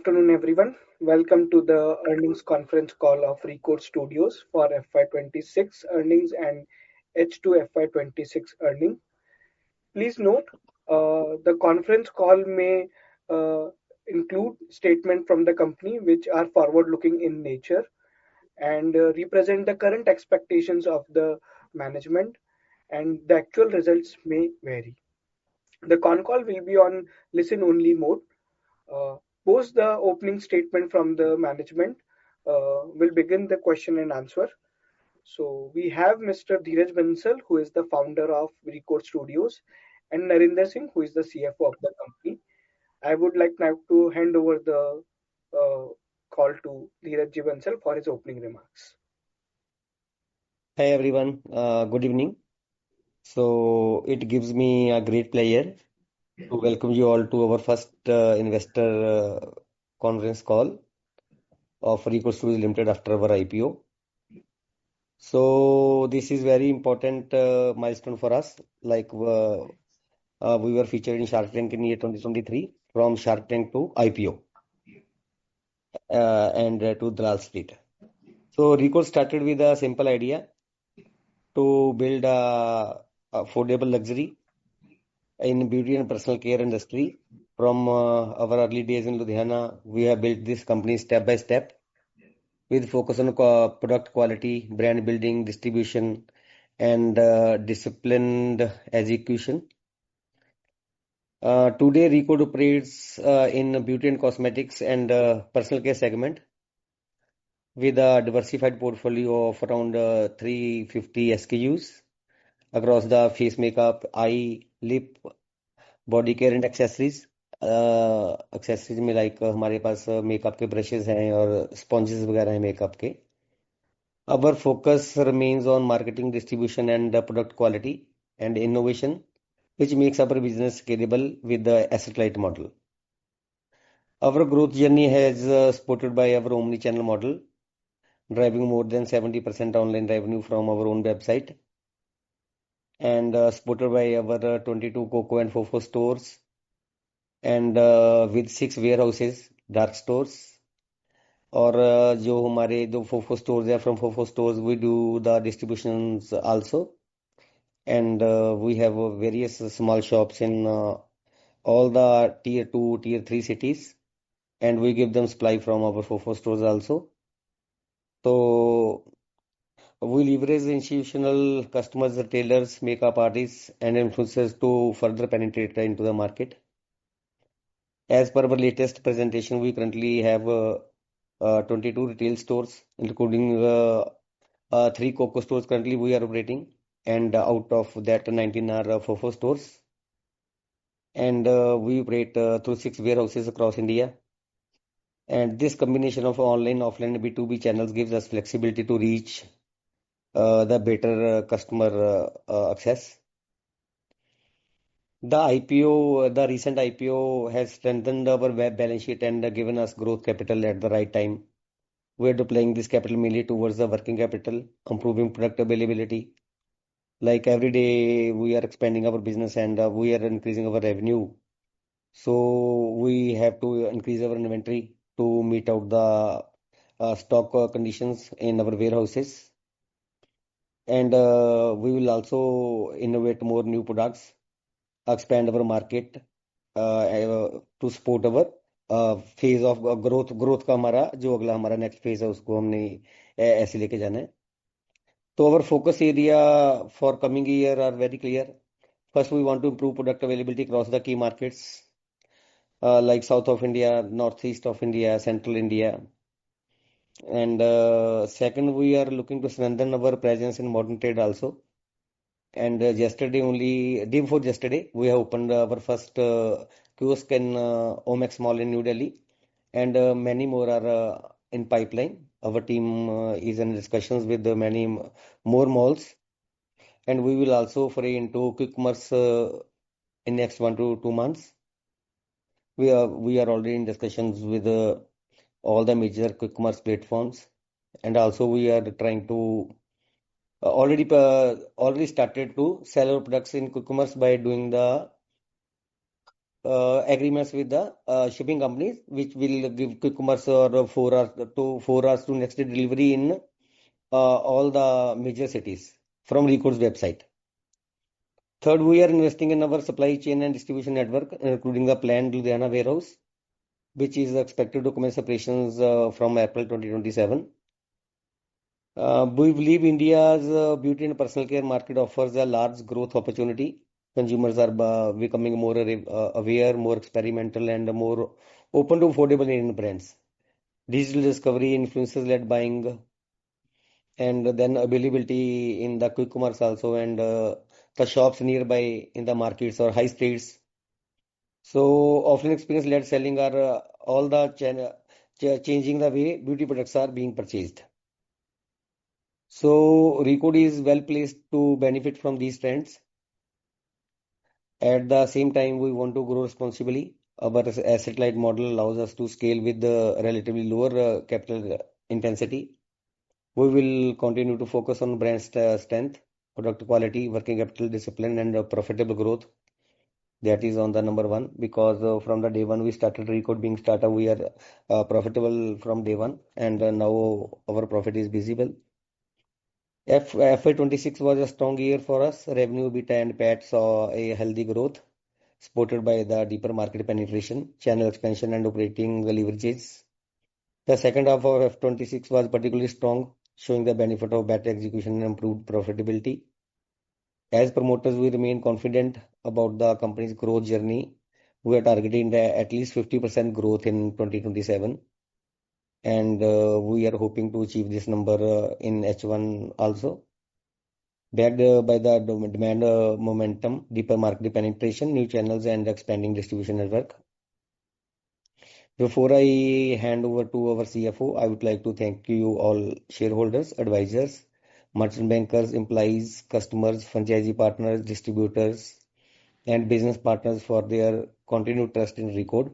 afternoon, everyone. Welcome to the earnings conference call of Record Studios for FY26 earnings and H2 FY26 earning. Please note, the conference call may uh, include statements from the company which are forward-looking in nature and represent the current expectations of the management, and the actual results may vary. The con call will be on listen-only mode. Uh, Post the opening statement from the management, will begin the question and answer. So we have Mr. Dheeraj Bansal, who is the founder of Record Studios, and Narinder Singh, who is the CFO of the company. I would like now to hand over the call to Dheeraj Bansal for his opening remarks. Hi everyone, good evening. So it gives me a great pleasure to welcome you all to our first investor conference call of Rico Studios Limited after our IPO. So this is very important milestone for us. Like we were featured in Shark Tank in year 2023 from Shark Tank to IPO and to Dalal Street. So Rico started with a simple idea to build a affordable luxury in beauty and personal care industry. From our early days in Ludhiana, we have built this company step by step with focus on product quality, brand building, distribution, and disciplined execution. Today, Recode operates in beauty and cosmetics and personal care segment with a diversified portfolio of around 350 SKUs across the face makeup, eye, lip, body care and accessories accessories में like हमारे pass makeup के brushes हैं और sponges वगैरह हैं makeup के अवर focus remains on marketing distribution and product quality and innovation which makes our business scalable with the asset light model. Our growth journey has supported by our omni-channel model, driving more than 70% online revenue from our own website and supported by our 22 Coco and Fofo stores and with 6 warehouses, dark stores. और जो हमारे दो फोफो stores है, from Fofo stores we do the distributions also, and we have various small shops in all the tier 2, tier 3 cities, and we give them supply from our Fofo stores also. So we leverage institutional customers, retailers, makeup artists, and influencers to further penetrate into the market. As per our latest presentation, we currently have 22 retail stores, including 3 Coco stores currently we are operating, and out of that 19 are Fofo stores. And we operate through 6 warehouses across India. And this combination of online, offline, and B2B channels gives us flexibility to reach the better customer access. The recent IPO has strengthened our web balance sheet and given us growth capital at the right time. We're deploying this capital mainly towards the working capital, improving product availability. Like every day, we are expanding our business and we are increasing our revenue. So we have to increase our inventory to meet out the stock conditions in our warehouses. And we will also innovate more new products, expand our market to support our phase of growth का हमारा जो अगला हमारा next phase है उसको हमने ऐसे लेके जाना है. So our focus area for coming year are very clear. First, we want to improve product availability across the key markets like South of India, Northeast of India, Central India. And second, we are looking to strengthen our presence in modern trade also. And day before yesterday, we have opened our first kiosk in Omax Mall in New Delhi, and many more are in pipeline. Our team is in discussions with many more malls, and we will also foray into quick commerce in next 1 to 2 months. We are already in discussions with all the major quick commerce platforms, and also we are trying to already started to sell our products in quick commerce by doing the agreements with the shipping companies, which will give quick commerce or 4 hours to next day delivery in all the major cities from Record's website. Third, we are investing in our supply chain and distribution network, including the planned Ludhiana warehouse, which is expected to commence operations from April 2027. We believe India's beauty and personal care market offers a large growth opportunity. Consumers are becoming more aware, more experimental, and more open to affordable Indian brands. Digital discovery, influencers-led buying, and then availability in the quick commerce also, and the shops nearby in the markets or high streets. So offline experience-led selling are all the changing the way beauty products are being purchased. So Recode is well placed to benefit from these trends. At the same time, we want to grow responsibly. Our asset-light model allows us to scale with the relatively lower capital intensity. We will continue to focus on brand strength, product quality, working capital discipline, and profitable growth. That is on the number one, because from the day one we started Recode being startup, we are profitable from day one, and now our profit is visible. FY26 was a strong year for us. Revenue, EBITDA, and PAT saw a healthy growth, supported by the deeper market penetration, channel expansion, and operating leverages. The second half of F26 was particularly strong, showing the benefit of better execution and improved profitability. As promoters, we remain confident about the company's growth journey. We are targeting at least 50% growth in 2027, and we are hoping to achieve this number in H1 also. Backed by the demand momentum, deeper market penetration, new channels, and expanding distribution network. Before I hand over to our CFO, I would like to thank you all shareholders, advisors, merchant bankers, employees, customers, franchisee partners, distributors, and business partners for their continued trust in Recode.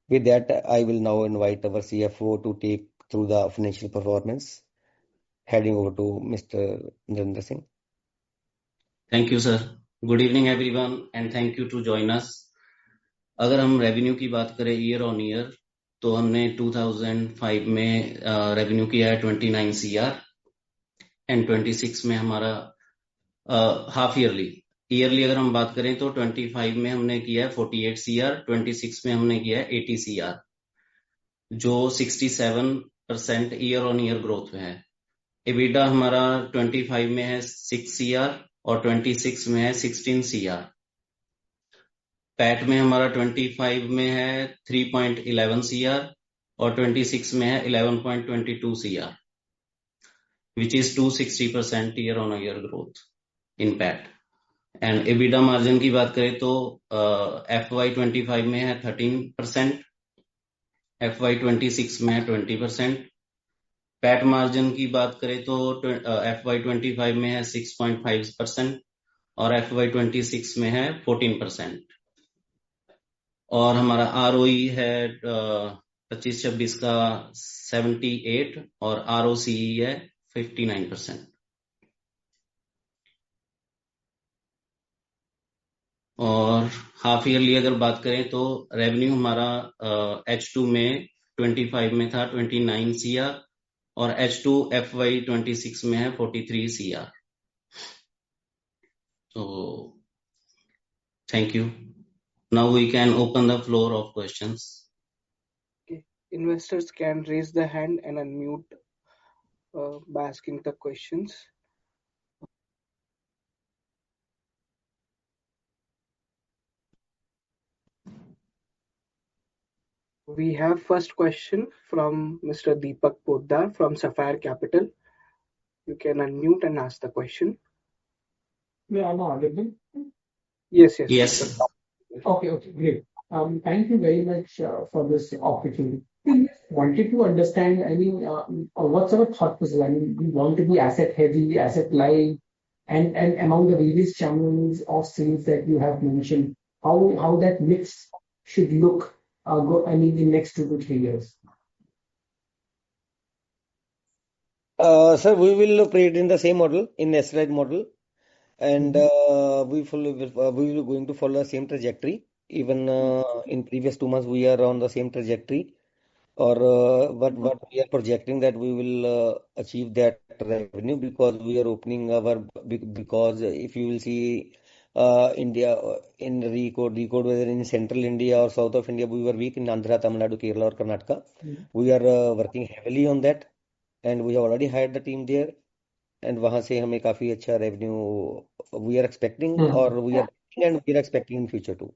With that, I will now invite our CFO to take through the financial performance. Handing over to Mr. Narendra Singh. Thank you, sir. Good evening, everyone, and thank you to join us. अगर हम revenue की बात करें year on year, तो हमने 2005 में revenue किया है 29 CR एंड 26 में हमारा हाफ ईयरली अगर हम बात करें तो 25 में हमने किया है 48 CR, 26 में हमने किया है 80 CR, जो 67% ईयर ऑन ईयर ग्रोथ में है. EBITDA हमारा 25 में है 6 CR और 26 में है 16 CR. पैट में हमारा 25 में है 3.11 CR और 26 में है 11.22 CR, which is 260% year on year growth in PAT. And EBITDA margin की बात करें तो FY25 में है 13%, FY26 में है 20%. पैट मार्जिन की बात करें तो FY25 में है 6.5% और FY26 में है 14%. और हमारा ROE है 25-26 का 78 और ROCE है 59%. और हाफ ईयरली अगर बात करें तो रेवेन्यू हमारा H2 में 25 में था 29 CR और H2 FY26 में है 43 CR. So thank you. Now we can open the floor of questions. Okay. Investors can raise the hand and unmute by asking the questions. We have first question from Mr. Deepak Poddar from Sapphire Capital. You can unmute and ask the question. Yeah, I'm audible. Yes. Yes. Okay, great. Thank you very much for this opportunity. We just wanted to understand, what's our thought process? We want to be asset heavy, asset light, and among the various channels of sales that you have mentioned, how that mix should look in the next 2 to 3 years. Sir, we will operate in the same model, in asset model, and we will going to follow the same trajectory. Even in previous 2 months, we are on the same trajectory. Or what we are projecting that we will achieve that revenue because we are opening our because if you will see India in recode whether in central India or south of India we were weak in Andhra, Tamil Nadu, Kerala or Karnataka. We are working heavily on that and we have already hired the team there and वहां से हमें काफी अच्छा revenue we are expecting or we are and we are expecting in future too.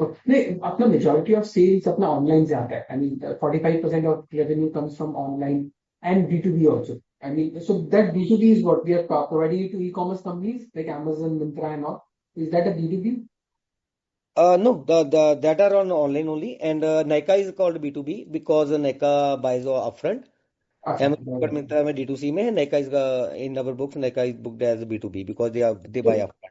नहीं, अपना majority of sales अपना online से आता है. I mean, 45% of revenue comes from online and B2B also. I mean, so that B2B is what we are providing to e-commerce companies like Amazon, Myntra and all. Is that a B2B? No, that are on online only, and Nykaa is called B2B because Nykaa buys upfront. अच्छा, Amazon पर मिलता है D2C में है. Nykaa is in our books. Nykaa is booked as B2B because they buy upfront.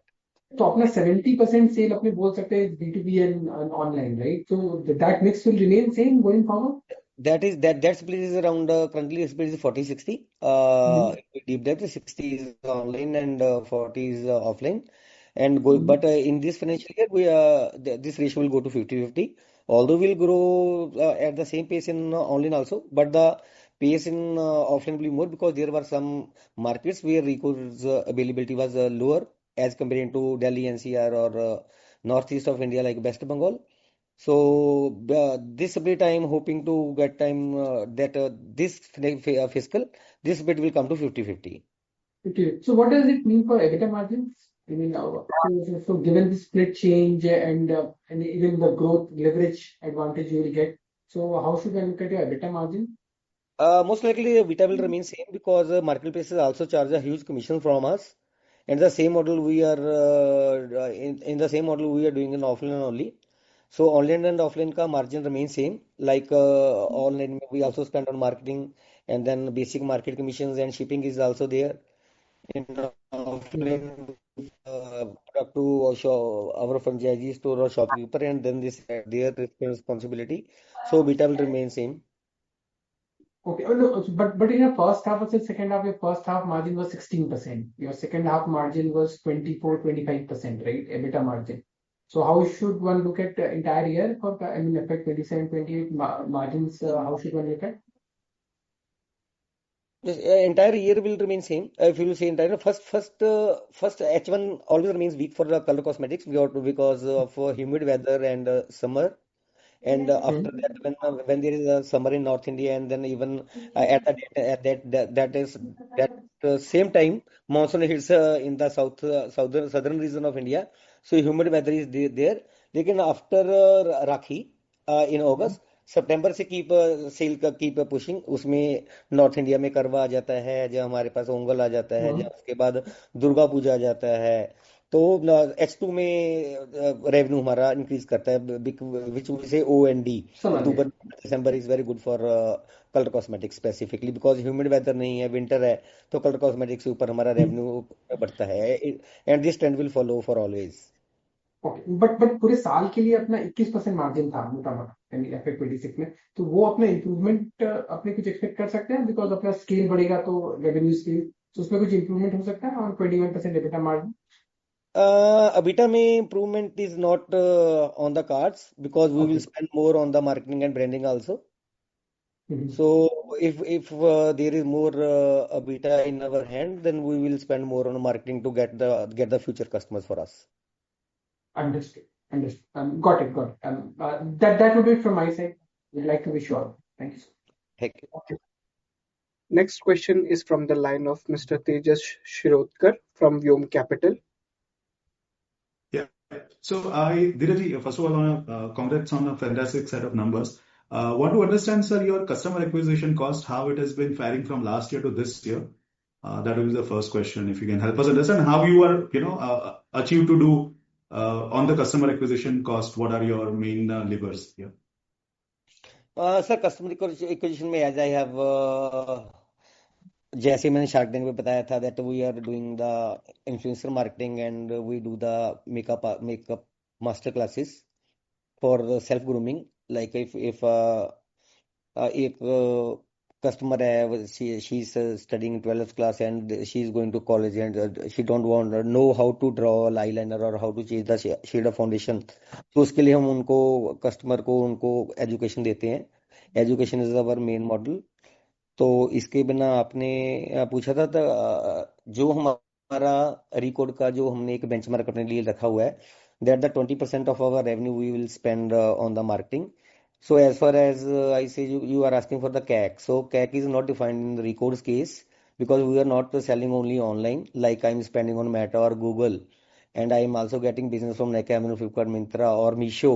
तो अपना 70% cell अपने बोल सकते हैं B2B and online, right? So that mix will remain same going forward? That split is around currently split is 40-60. Deep dive 60 is online and 40 is offline. And but in this financial year, this ratio will go to 50-50. Although we'll grow at the same pace in online also, but the pace in offline will be more because there were some markets where Reco's availability was lower as compared to Delhi NCR or northeast of India like West Bengal. So this bit I am hoping to get time that this fiscal this bit will come to 50-50. Okay. So what does it mean for EBITDA margins? I mean, so given the split change and even the growth leverage advantage you will get, so how should I look at your EBITDA margin? Most likely EBITDA will remain same because marketplaces also charge a huge commission from us. And the same model we are in the same model we are doing in offline only. So online and offline ka margin remain same. Like online we also spend on marketing and then basic market commissions and shipping is also there. In offline up to our franchisee store or shopkeeper and then this their responsibility. So beta will remain same. Okay. Oh, no, but in your first half versus second half, your first half margin was 16%. Your second half margin was 24-25%, right? EBITDA margin. So how should one look at the entire year for, I mean, FY 27-28 margins, how should one look at? This entire year will remain same. If you will say entire first H1 always remains weak for the color cosmetics because of humid weather and summer. And after that, when there is a summer in North India, and then even that same time monsoon hits in the southern region of India, so humid weather is there. Lekin after Rakhi in August, सितंबर से cell का keep pushing उसमें north India में करवा आ जाता है जब हमारे पास ओंगल आ जाता है जब उसके बाद दुर्गा पूजा आ जाता है तो H2 में रेवेन्यू हमारा इंक्रीज करता है विच विल से O&D समझ गए. October December is very good for colour cosmetics specifically because humid weather नहीं है विंटर है तो कलर कॉस्मेटिक्स के ऊपर हमारा रेवेन्यू बढ़ता है and this trend will follow for always. Okay. But पूरे साल के लिए अपना 21% मार्जिन था मोटा मोटा यानी FY 26 में, तो वो अपना इंप्रूवमेंट अपने कुछ एक्सपेक्ट कर सकते हैं बिकॉज अपना स्केल बढ़ेगा तो रेवेन्यू स्केल, तो उसमें कुछ इंप्रूवमेंट हो सकता है और 21% EBITDA मार्जिन. EBITDA में improvement is not on the cards because we will spend more on the marketing and branding also. So if there is more EBITDA in our hand, then we will spend more on marketing to get the future customers for us. Understood. Got it. That would be it from my side. We'd like to wish you all. Thank you. Thank you. Okay. Next question is from the line of Mr. Tejas Shirodkar from Vyom Capital. Yeah. So Dheeraj, first of all, congrats on a fantastic set of numbers. Want to understand, sir, your customer acquisition cost, how it has been faring from last year to this year. That will be the first question. If you can help us understand how you are, achieved to do on the customer acquisition cost. What are your main levers here? Sir, customer acquisition में as I have जैसे मैंने shark tank में बताया था that we are doing the influencer marketing and we do the makeup master classes for self grooming. Like if एक customer है, she's studying 12th class and she's going to college and she don't want know how to draw eyeliner or how to change the shade of foundation. तो उसके लिए हम उनको customer को उनको education देते हैं. Education is our main model. तो इसके बिना आपने पूछा था तो जो हमारा रिकॉर्ड का जो हमने एक बेंचमार्क अपने लिए रखा हुआ है, that the 20% of our revenue we will spend on the marketing. So as far as I say, you are asking for the CAC. So CAC is not defined in the Record's case because we are not selling only online like I'm spending on Meta or Google, and I am also getting business from Nykaa, Amazon, Flipkart, Myntra or Meesho,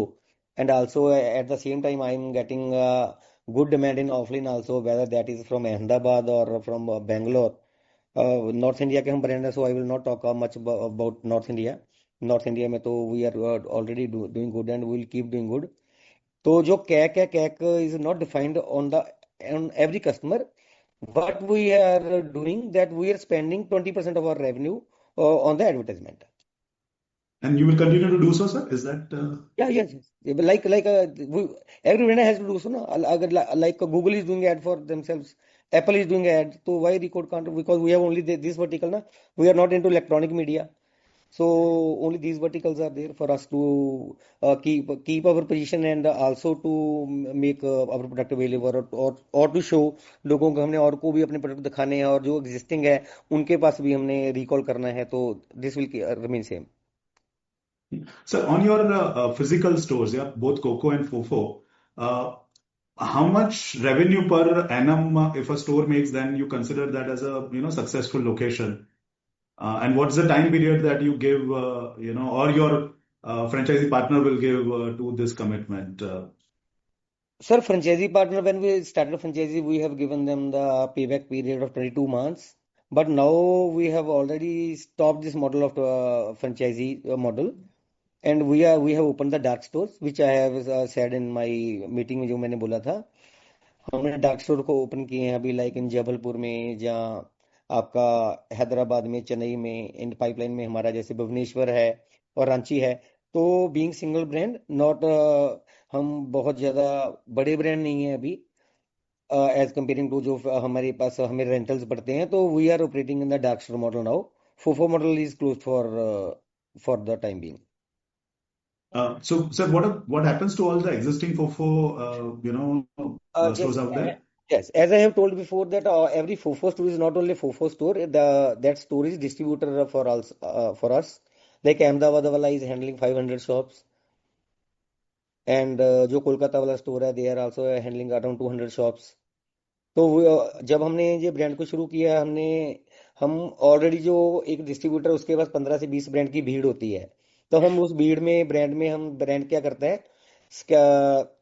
and also at the same time I am getting good demand in offline also, whether that is from Ahmedabad or from Bangalore. North India के हम brand है, so I will not talk much about North India. North India में तो we are already doing good and we will keep doing good. तो जो cake है, cake is not defined on the on every customer. What we are doing that we are spending 20% of our revenue on the advertisement. And you will continue to do so, sir? Is that? Yeah, yes, yes. Yeah, but every vendor has to do so. No? अगर like Google is doing ad for themselves, Apple is doing ad, so why Record can't? Because we have only this vertical, na? We are not into electronic media. So only these verticals are there for us to keep our position and also to make our product available और to show लोगों को हमने और को भी अपने product दिखाने हैं और जो एग्जिस्टिंग है उनके पास भी हमने रिकॉल करना है. तो this will remain same. Sir, on your physical stores, yeah, both Coco and Fofo, how much revenue per annum if a store makes, then you consider that as a successful location? And what's the time period that you give, or your franchisee partner will give to this commitment? Sir, franchisee partner, when we started franchisee, we have given them the payback period of 22 months. But now we have already stopped this model of franchisee model. And we have opened the dark stores, which I have said in my meeting में जो मैंने बोला था. हमने dark store को open किए हैं अभी लाइक इन जबलपुर में, जहाँ आपका हैदराबाद में, चेन्नई में, इन पाइपलाइन में हमारा जैसे भुवनेश्वर है और रांची है. तो बीइंग सिंगल ब्रांड, नॉट हम बहुत ज़्यादा बड़े ब्रांड नहीं है अभी एज कंपेयरिंग टू जो हमारे पास हमें रेंटल्स पड़ते हैं. तो we are operating in the dark store model now. FOFO model is close for the time being. So, sir, what happens to all the existing Fofo, stores out there? Yes, as I have told before that every Fofo store is not only Fofo store. That store is distributor for us. Like Ahmedabad wala is handling 500 shops, and जो कोलकाता वाला store है, they are also handling around 200 shops. तो जब हमने ये brand को शुरू किया, हम ऑलरेडी जो एक डिस्ट्रीब्यूटर उसके पास 15 से 20 ब्रांड की भीड़ होती है. तो हम उस भीड़ में हम ब्रांड क्या करता है,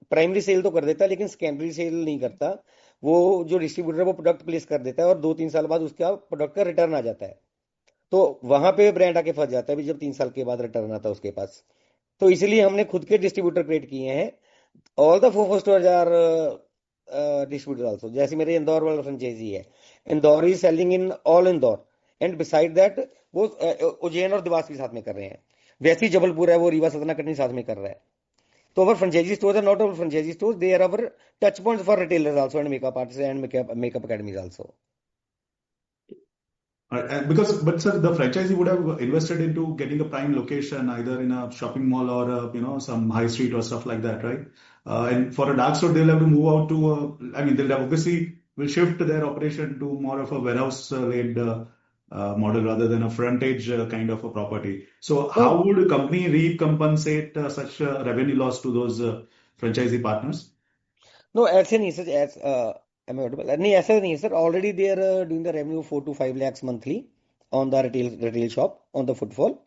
प्राइमरी सेल तो कर देता है लेकिन सेकेंडरी सेल नहीं करता. वो जो डिस्ट्रीब्यूटर है वो प्रोडक्ट प्लेस कर देता है और 2-3 साल बाद उसका प्रोडक्ट का रिटर्न आ जाता है. तो वहां पे ब्रांड आके फंस जाता है जब 3 साल के बाद रिटर्न आता है उसके पास. तो इसलिए हमने खुद के डिस्ट्रीब्यूटर क्रिएट किए हैं. All the FOFO stores are distributor also. जैसे मेरे इंदौर वाला फ्रेंचाइजी है, Indore is selling in all Indore, and beside that वो उज्जैन और देवास भी साथ में कर रहे हैं. वैसे ही जबलपुर है, वो रीवा सतना कटनी साथ में कर रहा है. तो our franchisee stores are not our franchisee stores, they are our touch points for retailers also and makeup artists and makeup academies also. But sir, the franchisee would have invested into getting a prime location either in a shopping mall or some high street or stuff like that, right? And for a dark store, they'll have to move out to. They'll have obviously will shift their operation to more of a warehouse-led model rather than a frontage kind of a property. So, how would a company recompensate such revenue loss to those franchisee partners? No, ऐसे नहीं sir. Am I audible? नहीं, ऐसा नहीं है sir. Already they are doing the revenue 4 to 5 lakhs monthly on the retail shop on the footfall.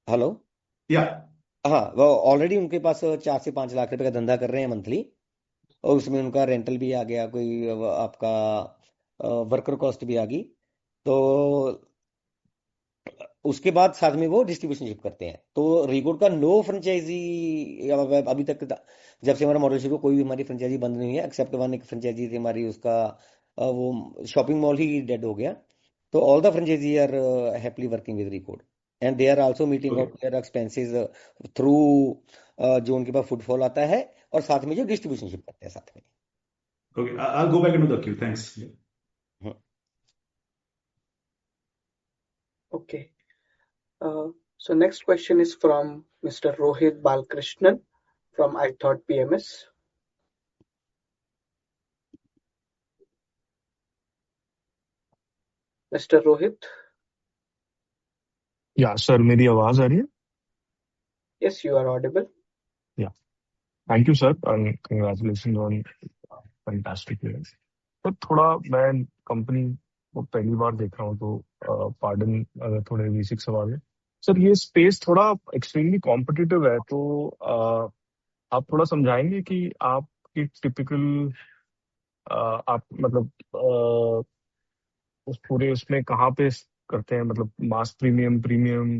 Hello? Yeah. हाँ, वो already उनके पास 4 से 5 लाख रुपए का धंधा कर रहे हैं मंथली, और उसमें उनका रेंटल भी आ गया, कोई आपका वर्कर कॉस्ट भी आ गई. तो उसके बाद साथ में वो डिस्ट्रीब्यूशन शिप करते हैं. तो रिकॉर्ड का नो फ्रेंचाइजी अभी तक, जब से हमारा मॉडल शुरू, कोई भी हमारी फ्रेंचाइजी बंद नहीं है एक्सेप्ट वन एक फ्रेंचाइजी थी हमारी, उसका वो शॉपिंग मॉल ही डेड हो गया. तो all the franchisee are happily working with Recode and they are also meeting out their expenses through जो उनके पास फुटफॉल आता है और साथ में जो डिस्ट्रीब्यूशन शिप करते हैं साथ में. Okay, I'll go back into the queue. Thanks. Okay. So next question is from Mr. Rohit Balkrishnan from iThought PMS. Mr. Rohit? Yeah, sir, मेरी आवाज आ रही है? Yes, you are audible. Yeah. Thank you, sir, and congratulations on fantastic years. तो थोड़ा मैं company को पहली बार देख रहा हूँ, तो पार्डन अगर थोड़े बेसिक सवाल है सर। ये स्पेस थोड़ा एक्सट्रीमली कॉम्पिटिटिव है, तो आप थोड़ा समझाएंगे कि आपकी टिपिकल आप मतलब उस पूरे उसमें कहाँ पे करते हैं, मतलब मास प्रीमियम, प्रीमियम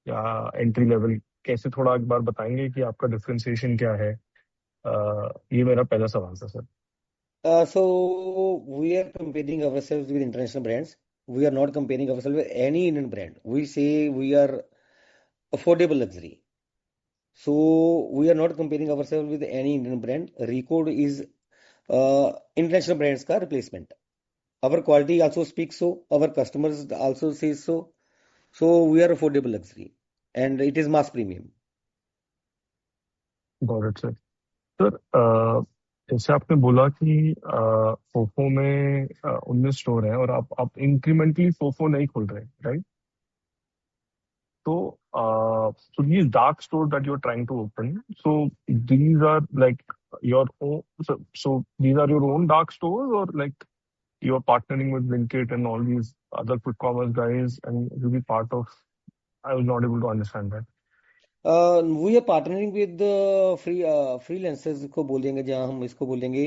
या एंट्री लेवल, कैसे थोड़ा एक बार बताएंगे कि आपका डिफरेंशिएशन क्या है? ये मेरा पहला सवाल था sir. So we are comparing ourselves with international brands. We are not comparing ourselves with any Indian brand. We say we are affordable luxury. So we are not comparing ourselves with any Indian brand. Recode is international brands का replacement. Our quality also speaks so. Our customers also say so. So we are affordable luxury, and it is mass premium. Got it sir. Sir जैसे आपने बोला कि फोफो में 19 store है और आप incrementally फोफो नहीं खोल रहे, राइट? तो so these dark stores that you're trying to open, so these are like your own, so these are your own dark stores, or like you're partnering with Blinkit and all these other quick commerce guys and you'll be part of? I was not able to understand that. We are partnering with freelancers को बोलेंगे, जहाँ हम इसको बोलेंगे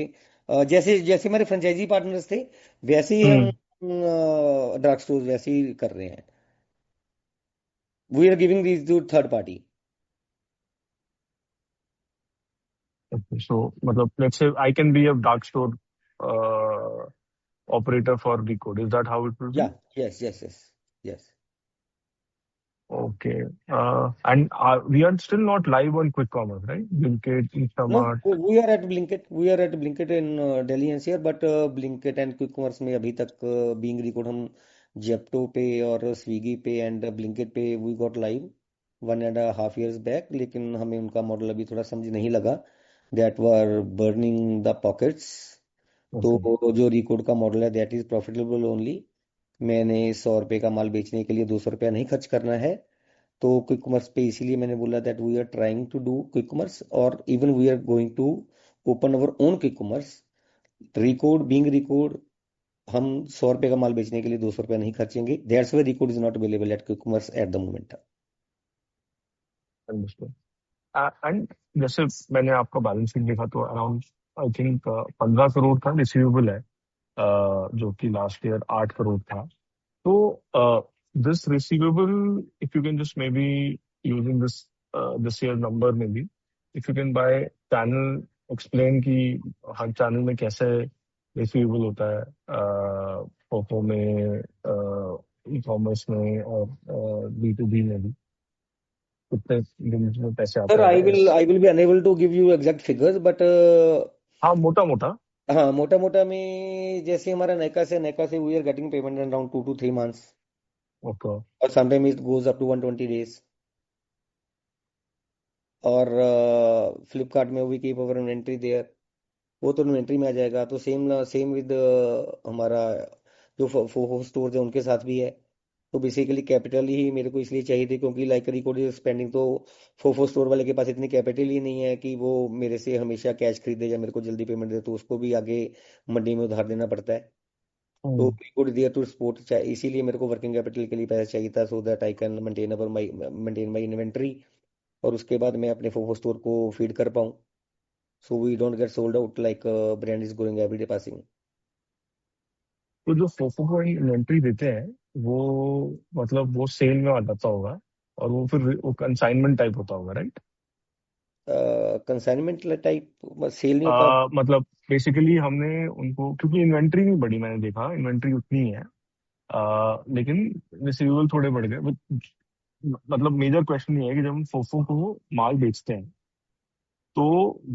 जैसे जैसे हमारे franchise partners थे, वैसे ही हम ड्रग स्टोर वैसे ही कर रहे हैं. We are giving these to third party. Okay, so मतलब let's say I can be a dark store operator for Recode. Is that how it will be? Yeah, yes. Okay. And we are still not live on quick commerce, right? Blinkit, No, Instamart. we are at Blinkit. We are at Blinkit in Delhi NCR, but Blinkit and quick commerce में अभी तक being Recode हम Zepto पे और Swiggy पे and Blinkit पे we got live 1.5 years back. लेकिन हमें उनका मॉडल अभी थोड़ा समझ नहीं लगा. That were burning the pockets. Okay. तो जो Recode का मॉडल है that is profitable only. मैंने 100 रुपए का माल बेचने के लिए 200 रुपया नहीं खर्च करना है. तो क्विक कॉमर्स पे इसीलिए मैंने बोला that we are trying to do quick commerce, और even we are going to open our own quick commerce. Record being record, हम 100 रुपए का माल बेचने के लिए 200 रुपया नहीं खर्चेंगे. That's why record is not available at quick commerce at the moment. Understood. And जैसे मैंने आपका बैलेंस शीट देखा तो अराउंड आई थिंक 15 करोड़ का रिसीवेबल है, जो कि लास्ट ईयर 8 करोड़ था. तो this receivable, if you can just maybe using this year number, maybe if you can by channel explain कि हर चैनल में कैसे रिसीवेबल होता है, फोफो में, ई कॉमर्स में और B2B में भी कितने दिन में पैसे आते सर हैं? I will be unable to give you exact figures, but हाँ, मोटा मोटा. हाँ, मोटा मोटा में जैसे हमारा नैका से we are getting payment in around 2 to 3 months, okay. और sometime it goes up to 120 days. और फ्लिपकार्ट में we keep our inventory there, वो तो इन्वेंट्री में आ जाएगा. तो सेम विद हमारा जो फोफो स्टोर है उनके साथ भी है. तो बेसिकली कैपिटल ही मेरे को इसलिए चाहिए थी क्योंकि लाइक रिकॉर्ड स्पेंडिंग, तो फोफो स्टोर वाले के पास इतनी कैपिटल ही नहीं है कि वो मेरे से हमेशा कैश खरीदे या मेरे को जल्दी पेमेंट दे, तो उसको भी आगे मंडी में उधार देना पड़ता है. तो रिकॉर्ड देयर टू सपोर्ट, इसीलिए मेरे को वर्किंग कैपिटल के लिए पैसा चाहिए था, so that I can maintain my inventory, और उसके बाद मैं अपने फोफो स्टोर को फीड कर पाऊँ. So we don't get sold out like brand is growing every day passing. तो जो फोफो को इन्वेंट्री देते हैं वो मतलब वो सेल में आ जाता होगा और वो फिर वो कंसाइनमेंट टाइप होता होगा, राइट? कंसाइनमेंट टाइप सेल नहीं होता. मतलब बेसिकली हमने उनको, क्योंकि इन्वेंट्री नहीं बढ़ी, मैंने देखा इन्वेंट्री उतनी है, लेकिन रिसीवेबल थोड़े बढ़ गए. मतलब मेजर क्वेश्चन ये है कि जब हम फोफो को माल बेचते हैं तो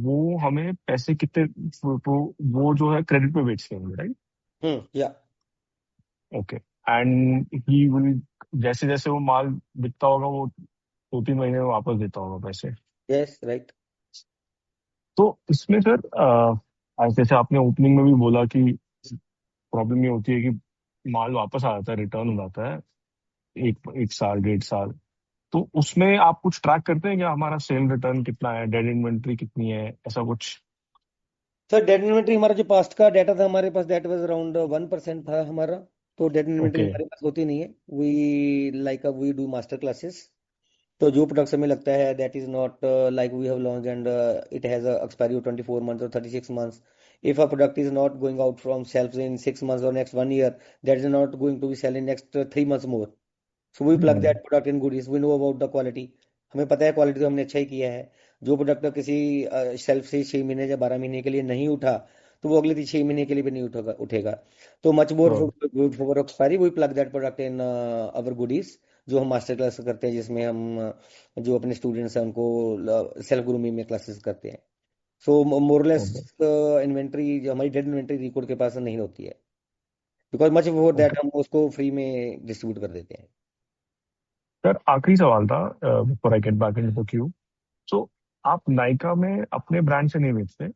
वो हमें पैसे कितने, वो जो है क्रेडिट पे बेचते होंगे, राइट? या ओके। एंड ही विल, जैसे जैसे वो माल बिकता होगा वो 2-3 महीने में वापस देता होगा पैसे। Yes right. तो इसमें सर आज जैसे आपने ओपनिंग में भी बोला कि प्रॉब्लम ये होती है कि माल वापस आ जाता है, रिटर्न हो जाता है 1 साल 1.5 साल। तो उसमें आप कुछ ट्रैक करते हैं क्या, हमारा सेल रिटर्न कितना है, डेड इन्वेंट्री कितनी है, ऐसा कुछ? सर डेट इन्वेंट्री हमारा जो पास्ट का डाटा था हमारे पास, दैट वाज अराउंड 1% था हमारा। तो डेट इन्वेंट्री ओके। हमारे पास होती नहीं है। We like we do master classes. तो जो प्रोडक्ट हमें लगता है that is not like we have launch and it has expiry 24 months or 36 months. If a product is not going out from shelves in 6 months or next 1 year, that is not going to be sell in next 3 months more. So we plug that product in goodies. We know about the quality. हमें पता है quality तो हमने अच्छा ही किया है। जो product किसी शेल्फ से 6 महीने या 12 महीने के लिए नहीं उठा, तो वो अगले 6 महीने के लिए भी नहीं उठेगा। तो much more for expiry we plug that product in our goodies, जो हम मास्टर क्लास करते हैं, जिसमें हम जो अपने स्टूडेंट्स हैं उनको सेल्फ ग्रूमिंग में क्लासेस करते हैं। सो मोरलेस ओके। इन्वेंट्री जो हमारी डेड इन्वेंट्री रिकॉर्ड के पास नहीं होती है, because much before okay that हम उसको फ्री में डिस्ट्रीब्यूट कर देते हैं। सर, आखिरी सवाल था before I get back in the queue. So आप नायका में अपने ब्रांड से नहीं बेचते,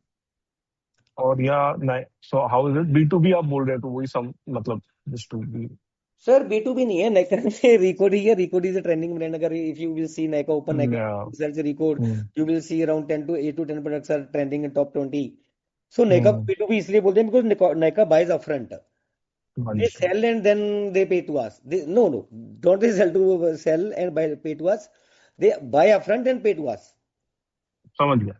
और या so how is it B2B आप बोल रहे हैं, तो वही सम मतलब just to be. Sir B2B नहीं है नाइका में, रिकॉर्ड ही है। Record is a trending brand. अगर if you will see Nykaa open Nykaa search record, you will see around 8 to 10 products are trending in top 20। So Nykaa को B2B इसलिए बोलते हैं because Nykaa buys upfront. They sell and then they pay to us. No, don't they sell and pay to us. They buy upfront and pay to us. समझ गया,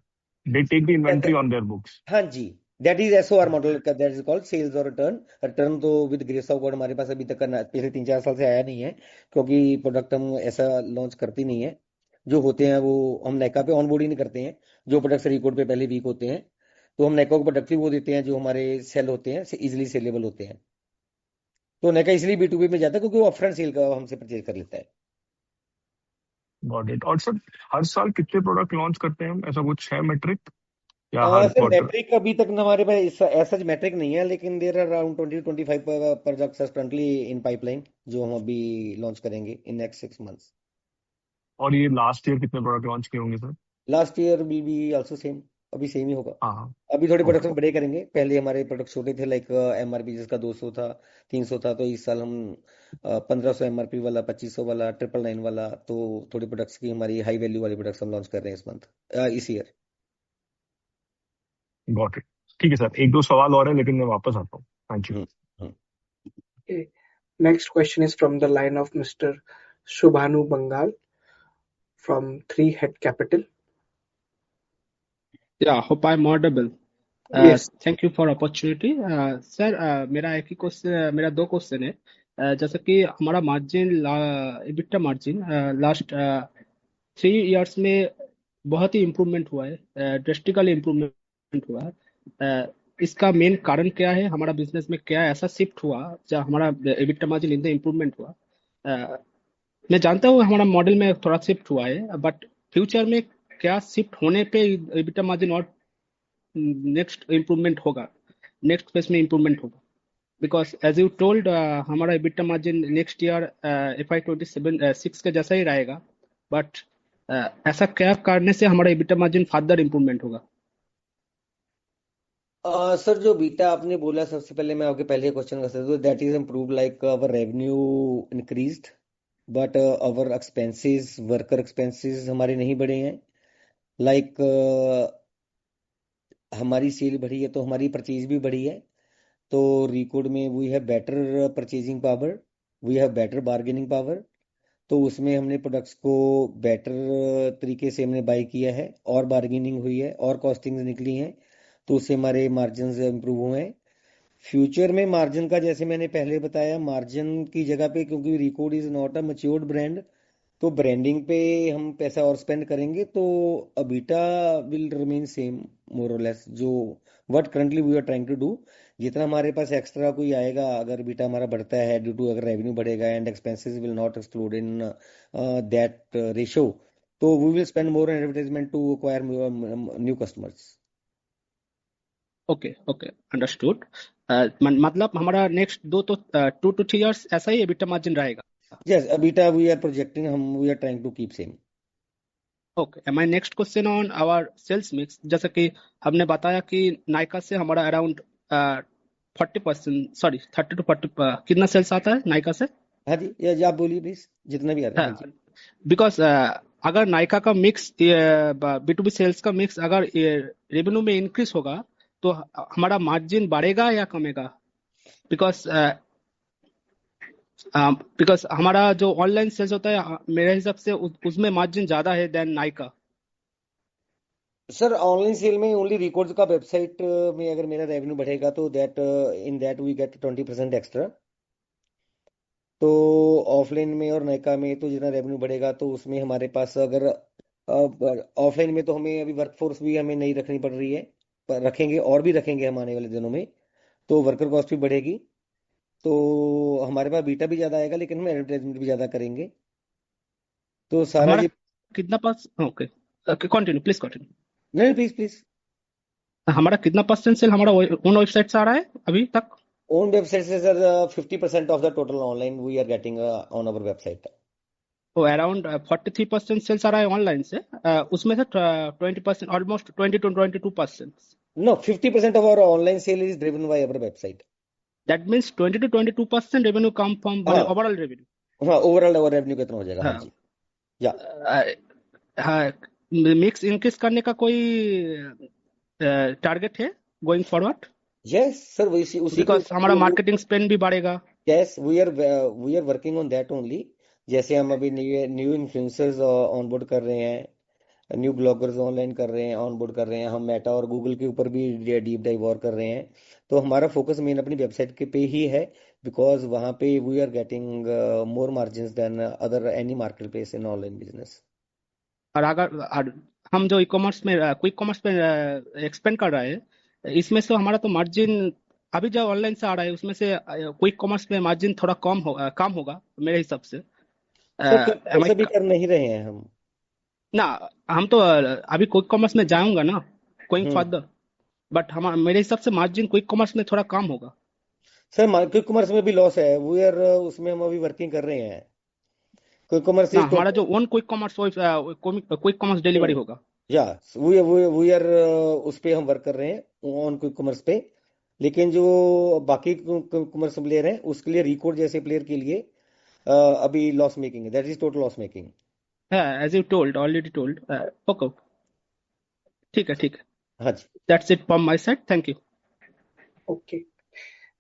they take the inventory on their books. हाँ जी, that is SOR model का, that is called sales और return. Return तो with grace of God हमारे पास अभी तक करना पिछले 3-4 साल से आया नहीं है, क्योंकि प्रोडक्ट हम ऐसा लॉन्च करती नहीं है। जो होते हैं वो हम नाइका पे ऑनबोर्ड ही नहीं करते हैं। जो प्रोडक्ट रिकॉर्ड पे पहले वीक होते हैं, तो हम नाइका को प्रोडक्ट ही वो देते हैं जो हमारे सेल होते हैं, इजिली सेलेबल होते हैं। तो नाइका इसलिए B2B में जाता है क्योंकि वो अपफ्रंट सेल का हमसे परचेज कर लेता है। Got it. और सर, हर साल कितने प्रोडक्ट लॉन्च करते हैं हम, ऐसा कुछ है मेट्रिक, या हर सर क्वार्टर? मैट्रिक अभी तक हमारे पास ऐसा मैट्रिक नहीं है, लेकिन there are around 20-25 products currently in pipeline, जो हम अभी लॉन्च करेंगे इन नेक्स्ट 6 months। और ये लास्ट ईयर कितने प्रोडक्ट लॉन्च किए होंगे sir? Last year will be also same. अभी सेम ही होगा। हाँ। अभी थोड़े ओके। प्रोडक्ट्स बड़े करेंगे। पहले हमारे प्रोडक्ट छोटे थे, लाइक MRP जिसका 200 था, 300 था। तो इस साल हम 1500 MRP वाला, 2500 वाला, 999 वाला, तो थोड़े प्रोडक्ट्स की हमारी हाई वैल्यू वाले प्रोडक्ट्स हम लॉन्च कर रहे हैं इस ईयर। Got it. ठीक है सर, 1-2 सवाल और है लेकिन मैं वापस आता हूँ। Thank you. Okay. Next question is from the line of Mr. Shubhanu Bangal from Three Head Capital. Yeah, hope I'm audible. Yes. Thank you for opportunity. Sir मेरा एक ही क्वेश्चन, मेरा दो क्वेश्चन है। जैसे कि हमारा margin, EBITDA margin last 3 years में बहुत ही इम्प्रूवमेंट हुआ है, ड्रेस्टिकल इम्प्रूवमेंट हुआ है। इसका मेन कारण क्या है, हमारा बिजनेस में क्या ऐसा शिफ्ट हुआ जहाँ हमारा EBITDA मार्जिन इतना इम्प्रूवमेंट हुआ? अ, मैं जानता हूँ हमारा मॉडल में थोड़ा शिफ्ट हुआ है, बट फ्यूचर में क्या शिफ्ट होने पे EBITDA मार्जिन और नेक्स्ट इम्प्रूवमेंट होगा, नेक्स्ट फेज में इम्प्रूवमेंट होगा? बिकॉज एज यू टोल्ड हमारा EBITDA margin next year FY26 के जैसा ही रहेगा, बट ऐसा क्या करने से हमारा EBITDA मार्जिन फर्दर इम्प्रूवमेंट होगा? सर जो बीटा आपने बोला, सबसे पहले मैं आपके पहले क्वेश्चन का सर, तो that is improve like our revenue increased, but our expenses, worker expenses हमारे नहीं बढ़े हैं। लाइक हमारी सेल बढ़ी है तो हमारी परचेज भी बढ़ी है। तो रिकॉर्ड में we have better purchasing power, we have better bargaining power. तो उसमें हमने प्रोडक्ट्स को बेटर तरीके से हमने बाई किया है, और बार्गेनिंग हुई है, और कॉस्टिंग्स निकली हैं। तो उससे हमारे मार्जिन इंप्रूव हुए हैं। फ्यूचर में मार्जिन का, जैसे मैंने पहले बताया, मार्जिन की जगह पे, क्योंकि Recode is not a matured brand, तो ब्रांडिंग पे हम पैसा और स्पेंड करेंगे, तो EBITDA will remain same more और लेस, जो what currently we are trying to do. जितना हमारे पास एक्स्ट्रा कोई आएगा, अगर बीटा हमारा बढ़ता है ड्यू टू, अगर रेवेन्यू बढ़ेगा and expenses will not exclude in that ratio, तो we will spend more on advertisement to acquire new customers. Okay okay, understood. मतलब हमारा नेक्स्ट 2 to 3 years ऐसा ही EBITDA मार्जिन रहेगा। Yes, EBITDA we are projecting, we are trying to keep same. Okay, my next question on our sales mix, जैसा कि हमने बताया कि नायका से हमारा अराउंड 40%, सॉरी 30 to 40 कितना सेल्स आता है नायका से? हाँ जी, या आप बोलिए प्लीज, जितना भी आ रहा है। हाँ जी, बिकॉज अगर नायका का मिक्स B2B सेल्स का मिक्स अगर रेवेन्यू में इंक्रीज होगा तो हमारा मार्जिन बढ़ेगा या कमेगा? बिकॉज बिकॉज हमारा जो ऑनलाइन सेल्स होता है मेरे हिसाब से उसमें मार्जिन ज्यादा है than Nykaa. Sir online sale में ओनली रिकॉर्ड्स का वेबसाइट में अगर मेरा रेवेन्यू बढ़ेगा तो that in that we get 20% extra. तो ऑफलाइन में और नायका में तो जितना रेवेन्यू बढ़ेगा तो उसमें हमारे पास अगर ऑफलाइन में तो हमें अभी वर्कफोर्स भी हमें नहीं रखनी पड़ रही है, पर रखेंगे और भी रखेंगे हम आने वाले दिनों में, तो वर्कर कॉस्ट भी बढ़ेगी, तो हमारे पास बीटा भी ज्यादा आएगा, लेकिन हम एडवर्टाइजमेंट भी ज्यादा करेंगे, तो सारा हमारा ये। कितना पास, ओके कंटिन्यू प्लीज कंटिन्यू। नहीं प्लीज प्लीज। हमारा कितना परसेंट सेल हमारा ओन वेबसाइट से आ रहा है अभी तक? ओन वेबसाइट से sir 50% of the total online we are getting on our website. तो अराउंड 43% सेल्स आ रहा है ऑनलाइन से, उसमें से 20%, almost 20 to 22%। No, 50% of our online sale is driven by our website. That means 20 to 22% revenue come from हाँ overall revenue. हाँ, overall over revenue कितना हो जाएगा? हाँ हाँ जी, या हाँ, मिक्स इंक्रीज करने का कोई टारगेट है गोइंग फॉरवर्ड? यस सर, उसी उसी के बिकॉज हमारा मार्केटिंग स्पेंड भी बढ़ेगा। Yes we are working on that only. जैसे हम अभी न्यू इन्फ्लुएंसर्स ऑनबोर्ड कर रहे हैं, न्यू ब्लॉगर्स ऑनलाइन कर रहे हैं, ऑनबोर्ड कर रहे हैं, हम मेटा और गूगल के ऊपर भी डीप डाइव और कर रहे हैं, तो हमारा फोकस मेन अपनी वेबसाइट के पे ही है, बिकॉज वहाँ पे we are getting more margin than other any market place in online business. और अगर हम जो ई कॉमर्स में क्विक कॉमर्स में एक्सपेंड कर रहे हैं, इसमें से हमारा तो मार्जिन अभी जो ऑनलाइन से आ रहा है उसमें से क्विक कॉमर्स में मार्जिन थोड़ा कम होगा मेरे हिसाब से। सर am I ऐसा भी कर नहीं रहे हैं हम। ना, हम तो अभी क्विक कॉमर्स में जाऊंगा ना गोइंग हम्म फर्दर, बट हम मेरे हिसाब से मार्जिन क्विक कॉमर्स में थोड़ा कम होगा। सर, मार्केट कॉमर्स में भी लॉस है, वी आर उसमें हम अभी वर्किंग कर रहे हैं। क्विक कॉमर्स ना, इज हमारा जो own quick commerce quick commerce delivery होगा। या वी आर उस पे हम वर्क कर रहे हैं ऑन क्विक कॉमर्स पे, लेकिन जो बाकी कॉमर्स प्लेयर हैं उसके लिए, रिकॉर्ड जैसे प्लेयर के लिए अभी लॉस मेकिंग है, that is total loss making. है as you told, already told. Okay, ठीक है ठीक है, हाँ जी, that's it from my side, thank you. Okay.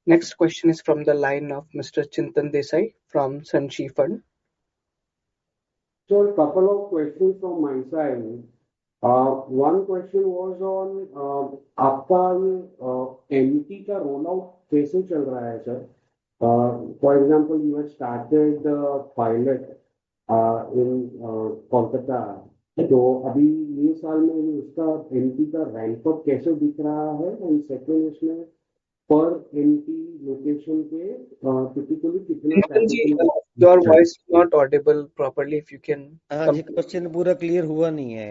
Next question is from the line of Mr. Chintan Desai from Sanchi Fund. So a couple of questions from my side. One question was on आपका MT का rollout कैसे चल रहा है sir? For example, you had started the pilot in Kolkata. तो अभी ये साल में उसका MT का रैंप अप कैसे दिख रहा है? एंड सेकंड इसमें पर MT लोकेशन पे टिपिकली कितना Chintan ji, capital your voice is not audible properly. If you can हाँ come. जी, क्वेश्चन पूरा क्लियर हुआ नहीं है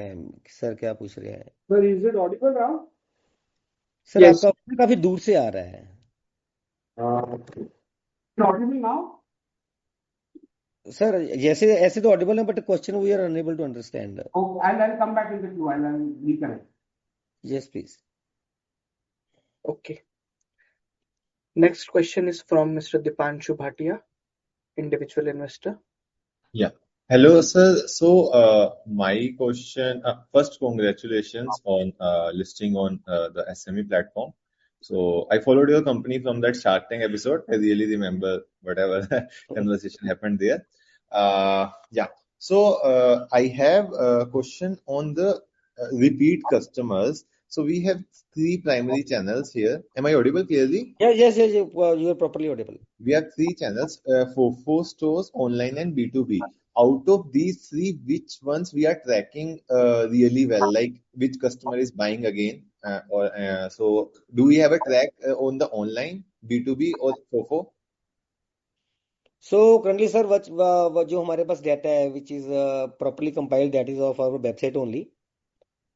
सर, क्या पूछ रहे हैं sir? Is it Audible now? Sir? Yes. आपका काफी दूर से आ रहा है ऑडिबल नाउ? सर। जैसे ऐसे तो ऑडिबल है, but question we are unable to understand. Oh, I'll come back in the queue. I'll reconnect. Yes please. Okay. Next question is from Mr. Dipanshu Bhatia, individual investor. Yeah. Hello, sir. So, my question, first, congratulations on listing on the SME platform. So, I followed your company from that Shark Tank episode. I really remember whatever conversation happened there. Yeah. So, I have a question on the repeat customers. So, we have 3 primary channels here. Am I audible clearly? Yes, you are properly audible. We have 3 channels, FOFO stores, online and B2B. Out of these 3, which ones we are tracking really well? Like which customer is buying again? So do we have a track on the online, B2B or FOFO? So currently, sir, जो हमारे पास data है, which is properly compiled, that is of our website only.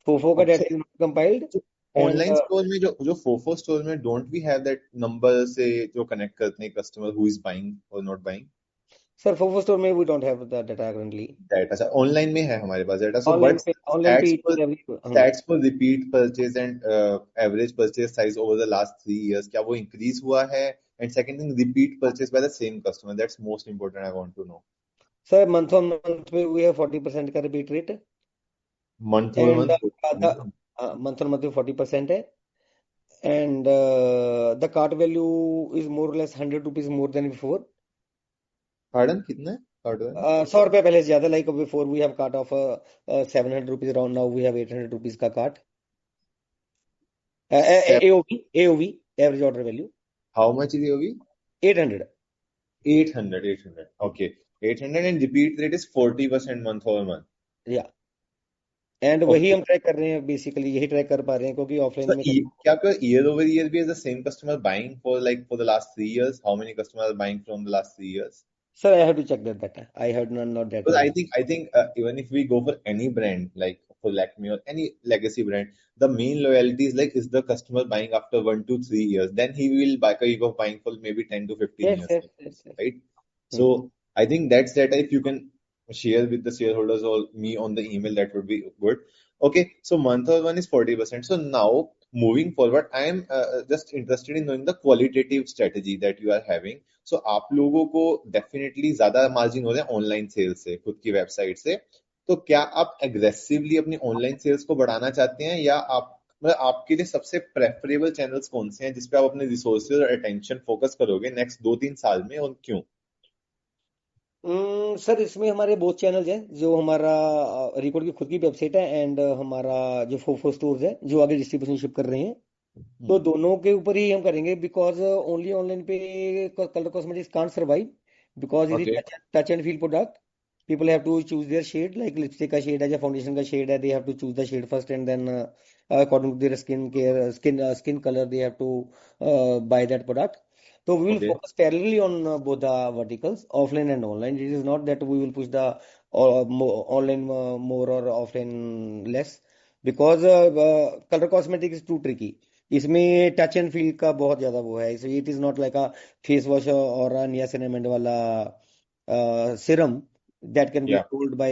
FOFO का अच्छा, data is not compiled, तो and online store में जो जो FOFO store में don't we have that number से जो कनेक्ट करते हैं customer who is buying or not buying sir, FOFO store में we don't have the data currently. Data? अच्छा, ऑनलाइन में है हमारे पास डाटा, सो Online बट पे stats each for and every stats for repeat purchase and average purchase size over the last 3 years, क्या वो increase हुआ है? And second thing, repeat purchase by the same customer, that's most important, I want to know. sir, month on month पे we have 40% का repeat rate, Month over and month? month on month पे 40% है, and the cart value is more or less 100 rupees more than before. Pardon, कितना है cart value? 100 रुपया पहले से ज्यादा, like before we have cart of 700 rupees around, now we have 800 rupees का cart. AOV, average order value, How much is AOV? 800. 800. Okay, 800, and repeat rate is 40% month over month. Yeah. And वही Okay. हम track कर रहे हैं, basically यही track कर पा रहे हैं, क्योंकि ऑफलाइन So में क्या आपका year over year भी is the same customer buying for the last 3 years? How many customers are buying from the last 3 years? Sir I have to check that data, I have not that Because knowledge. I think even if we go for any brand like for Lakme or any legacy brand, the main loyalty is like, is the customer buying after 1 to 3 years? Then he will buy buying for maybe 10 to 15 yes years, yes yes yes. right? So I think that's data. If you can share with the shareholders or me on the email, that would be good. Okay, so month over one is 40%. So now moving forward, I am just interested in knowing the qualitative strategy that you are having. So आप लोगों को definitely ज्यादा margin हो रहा है online sales से, खुद की वेबसाइट से. तो क्या आप एग्रेसिवली अपनी ऑनलाइन सेल्स को बढ़ाना चाहते हैं, या आप मतलब आपके लिए सबसे प्रेफरेबल चैनल्स कौन से हैं जिसपे आप अपने रिसोर्सेज और अटेंशन फोकस करोगे नेक्स्ट 2-3 साल में, और क्यों? सर इसमें हमारे बहुत चैनल्स हैं, जो हमारा रिकॉर्ड की खुद की वेबसाइट है, एंड हमारा जो फोफो स्टोर्स है जो आगे डिस्ट्रीब्यूशन शिप कर रहे हैं, तो दोनों के ऊपर ही हम करेंगे, बिकॉज ओनली ऑनलाइन पे colour cosmetics can't survive, because it is okay, touch and feel product. People have to choose their shade, like lipstick का shade है या foundation का shade है, they have to choose the shade first, and then according to their skin color they have to buy that product. So we will okay, focus parallelly on both the verticals, offline and online. It is not that we will push the online more or offline less, because color cosmetic is too tricky. इसमें touch and feel का बहुत ज्यादा वो है, इसलिए it is not like a face wash और niacinamide वाला serum that can be या told by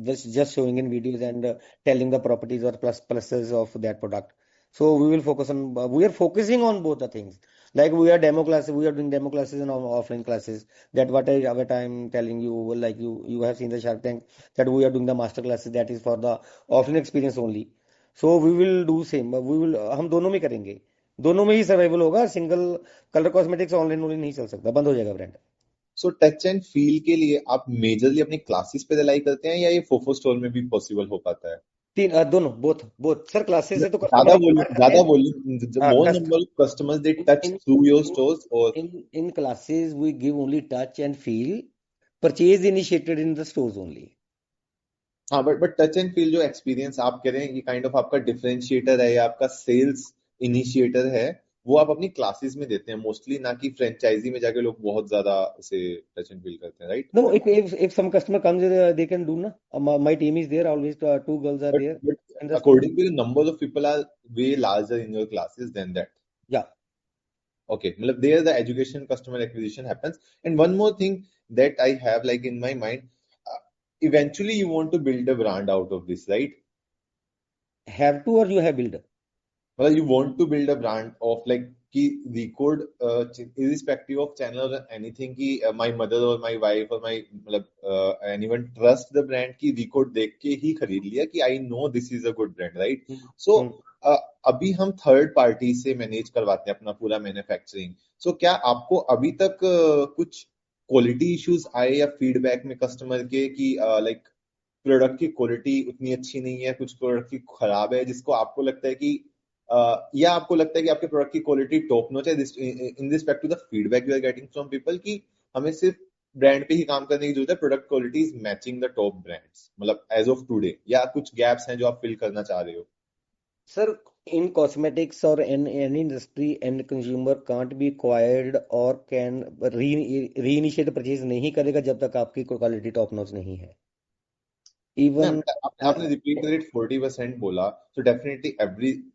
just showing in videos and telling the properties or pluses of that product. So we will focus on we are focusing on both the things. Like we are doing demo classes and offline classes. That what I'm telling you, like you have seen the Shark Tank, that we are doing the master classes, that is for the offline experience only. So we will do same. We will हम दोनों में करेंगे, दोनों में ही survival होगा. Single colour cosmetics online online नहीं चल सकता, बंद हो जाएगा brand. So touch and feel के लिए आप मेजरली अपनी क्लासेस पे रिलाई करते हैं, या ये फोफो स्टोर में भी पॉसिबल हो पाता है? दोनों, बोथ बोथ सर. क्लासेस है तो ज्यादा कस्टमर वॉल्यूम, ज्यादा volume, more number of customers they touch in through your stores, और in classes we give only touch and feel. Purchase initiated in the stores only. हाँ, but touch and feel जो experience आप कह रहे हैं, ये kind of आपका differentiator है या आपका सेल्स इनिशिएटर है, वो आप अपनी क्लासेस में देते हैं मोस्टली, ना कि फ्रेंचाइजी में जाके लोग बहुत ज्यादा उसे टच एंड फील करते हैं, right? No, if some customer comes, they can do na. My team is there always. Two girls are there But in the store. according to the number of people are way larger in your classes than that. Yeah. Okay, मतलब there the education customer acquisition happens. And one more thing that I have like in my mind, eventually you want to build a brand out of this, right? Have to, or you have build. Well, you want to build a brand of like कि record irrespective of channel or anything, कि my mother or my wife or my मतलब anyone trust the brand, कि record देख के ही खरीद लिया कि I know this is a good brand, right? So अभी हम थर्ड पार्टी से मैनेज करवाते हैं अपना पूरा मैन्युफैक्चरिंग. सो क्या आपको अभी तक कुछ क्वालिटी इश्यूज आए या फीडबैक में कस्टमर के कि लाइक प्रोडक्ट की क्वालिटी उतनी अच्छी नहीं है, कुछ प्रोडक्ट की खराब है, जिसको आपको लगता है कि या आपको लगता है कि आपके प्रोडक्ट की क्वालिटी टॉप नॉच है, in respect to the feedback you are getting from people, कि हमें सिर्फ ब्रांड पे ही काम करने की जरूरत है, product quality is matching the top brands, मतलब एज ऑफ टुडे, या कुछ गैप्स हैं जो आप फिल करना चाह रहे हो? Sir in cosmetics or in any industry, end consumer can't be acquired or can reinitiate purchase नहीं करेगा जब तक आपकी क्वालिटी टॉप नॉच नहीं है. Even आपने repeat rate 40% बोला, so definitely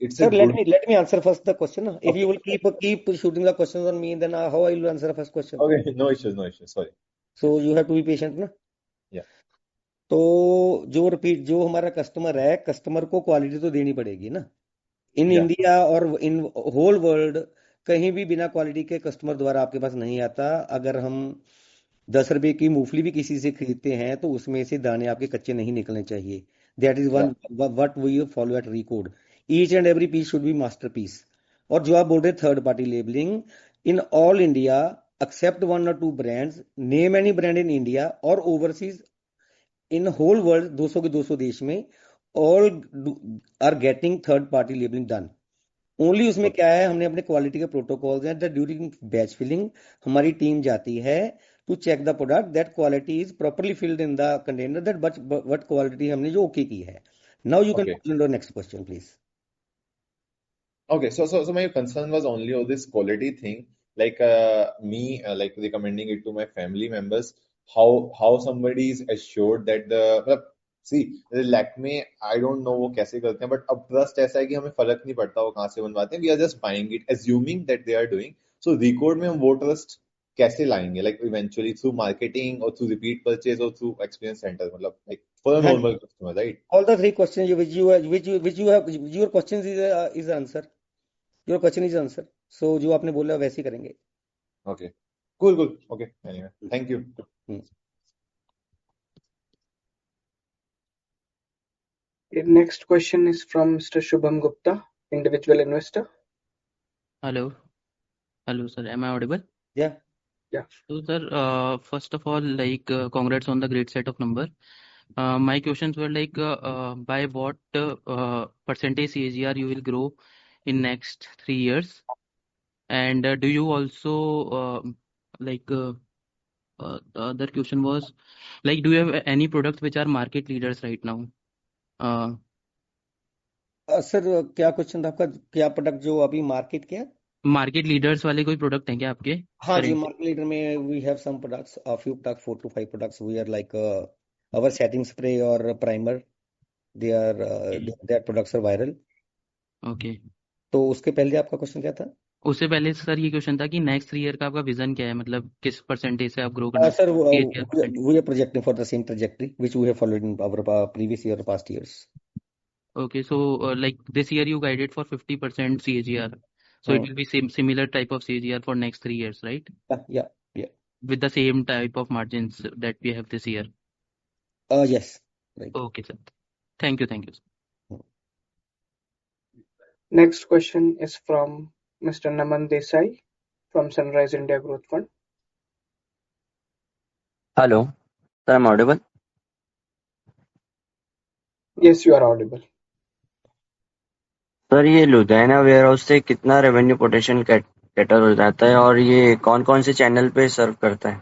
it's a sir, good. let me answer first the question. If you will keep shooting the questions on me, then how I will answer the first question? Okay, no issues, sorry. So you have to be patient, ना? Yeah. तो जो हमारा customer है, customer को quality तो देनी पड़ेगी ना. इन Yeah. इंडिया और इन होल वर्ल्ड कहीं भी बिना क्वालिटी के कस्टमर द्वारा आपके पास नहीं आता. अगर हम 10 रुपए की मूंगफली भी किसी से खरीदते हैं तो उसमें से दाने आपके कच्चे नहीं निकलने चाहिए. That is one what we follow at Recode. Each and every piece should be masterpiece. और जो आप बोल रहे third party labelling, in all India except 1 or 2 brands, name any brand in India और ओवरसीज इन होल वर्ल्ड 200 के 200 देश में all are getting third party labelling done. Only उसमें क्या है, हमने अपने क्वालिटी के प्रोटोकॉल्स हैं. ड्यूरिंग बैच फिलिंग हमारी टीम जाती है to check the product that quality is properly filled in the container, that what quality हमने जो ओके की है. Now you can go to the next question please. Okay, so my concern was only on this quality thing, like me like recommending it to my family members. How somebody is assured that see Lakme, I don't know वो कैसे करते हैं, but अब trust ऐसा है कि हमें फर्क नहीं पड़ता वो कहाँ से बनवाते हैं. We are just buying it, assuming that they are doing. So Recode में हम वो trust कैसे लाएंगे? Like eventually through marketing or through repeat purchase or through experience center, मतलब like for a normal customer, right? All the 3 questions which you have, your questions is the answer. Your question is the answer. So जो आपने बोला वैसे ही करेंगे. Okay. Cool. Okay. Anyway, thank you. The next question is from Mr. Shubham Gupta, individual investor. Hello, sir. Am I audible? Yeah. So, sir, first of all, like, congrats on the great set of number. My questions were like, by what percentage CAGR you will grow in next 3 years, and do you also the other question was like, do you have any products which are market leaders right now? Sir क्या question था आपका? क्या product जो अभी market के market leaders वाले कोई product हैं क्या आपके? हाँ जी, मार्केट लीडर में we have some products, a few products, 4 to 5 products. We are like our setting spray और primer, they are that products are viral. Okay. तो उसके पहले आपका क्वेश्चन क्या था? उससे पहले सर ये क्वेश्चन था कि नेक्स्ट 3 ईयर का आपका विजन क्या है, मतलब किस परसेंटेज से आप ग्रो करना sir we are projecting for the same trajectory which we have followed in our previous year, past years. Okay, so like this year you guided for 50% CAGR, so it will be similar type of CAGR for next 3 years, right? Yeah. With the same type of margins that we have this year. Yes. Right. Okay, sir. Thank you. Next question is from Mr. Naman Desai from Sunrise India Growth Fund. Hello, sir, I'm audible? Yes, you are audible. Sir ये Ludhiana ware house से कितना revenue potential cater हो जाता है और ये कौन कौन से चैनल पे सर्व करता है?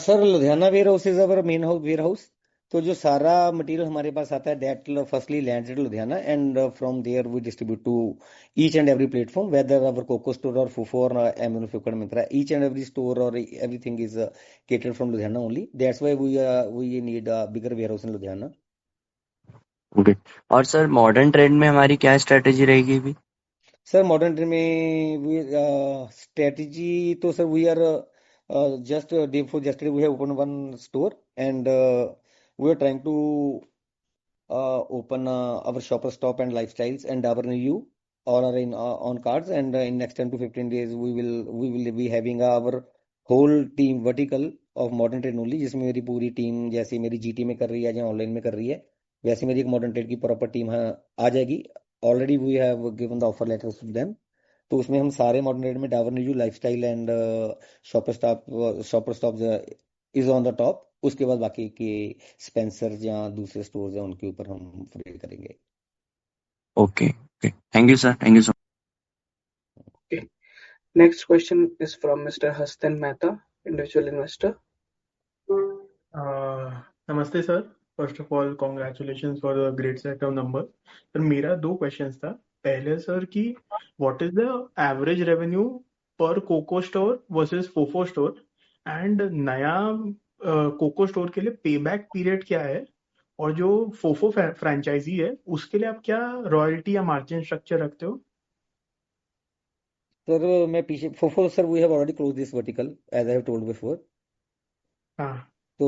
Sir Ludhiana warehouse is our main warehouse. तो जो सारा मटेरियल हमारे पास आता है that firstly lands at Ludhiana and from there we distribute to each and every platform, whether our COCO store और फूफो और MN Flipkart Myntra, each and every store और everything is catered from Ludhiana only. That's why we need a bigger warehouse in Ludhiana. ओके. और sir modern trade में हमारी क्या strategy रहेगी अभी? सर मॉडर्न ट्रेड में स्ट्रेटेजी तो sir we are just day before yesterday we have opened one store and we are trying to open our shopper stop and lifestyles and our new or are in on cards, and in next 10 to 15 days we will be having our whole team vertical of modern trade only, जिसमें मेरी पूरी team जैसे मेरी GT में कर रही है या ऑनलाइन में कर रही है वैसे मेरी एक मॉडर्न ट्रेड की प्रॉपर टीम आ जाएगी. Already we have given the offer letters to them. तो उसमें हम सारे मॉडर्न ट्रेड में Dabur new Lifestyle and Shopper Stop is on the top. उसके बाद बाकी के स्पेंसर या दूसरे स्टोर्स हैं उनके ऊपर हम फ्री करेंगे. Okay. Thank you sir. Thank you so much. Next question is from mister Hasan Mehta, individual investor. नमस्ते sir. First of all congratulations for the great set of number. Sir मेरा 2 क्वेश्चंस था। पहले सर कि what is the average revenue per COCO store versus FOFO store, and नया COCO store के लिए payback period क्या है, और जो फोफो फ्रेंचाइजी है उसके लिए आप क्या रॉयल्टी या मार्जिन स्ट्रक्चर रखते हो? सर मैं पीछे FOFO sir we have already close this vertical as I have told before. हाँ तो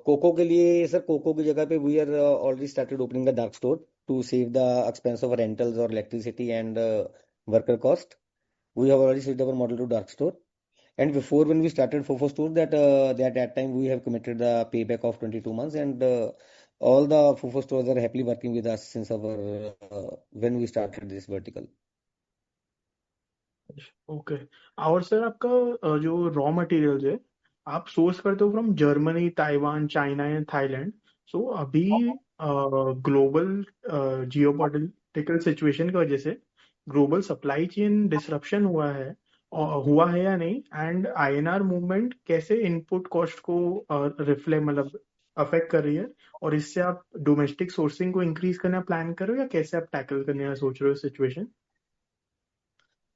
कोको के लिए सर, कोको की जगह पे we are already started opening the dark store to save the expense of rentals और electricity and worker cost. We have already switched our model to dark store. And before, when we started Fofo store, that time we have committed the payback of 22 months, and all the Fofo stores are happily working with us since our when we started this vertical. Okay. और sir आपका जो raw materials है आप source करते हो from Germany, Taiwan, China and Thailand. So अभी global geopolitical situation की वजह से ग्लोबल सप्लाई चेन डिसरप्शन हुआ है या नहीं, एंड आईएनआर मूवमेंट कैसे इनपुट कॉस्ट को रिफ्लेक्ट मतलब अफेक्ट कर रही है, और इससे आप डोमेस्टिक सोर्सिंग को इंक्रीज करना प्लान कर रहे हो या कैसे आप टैकल करने का सोच रहे हो सिचुएशन?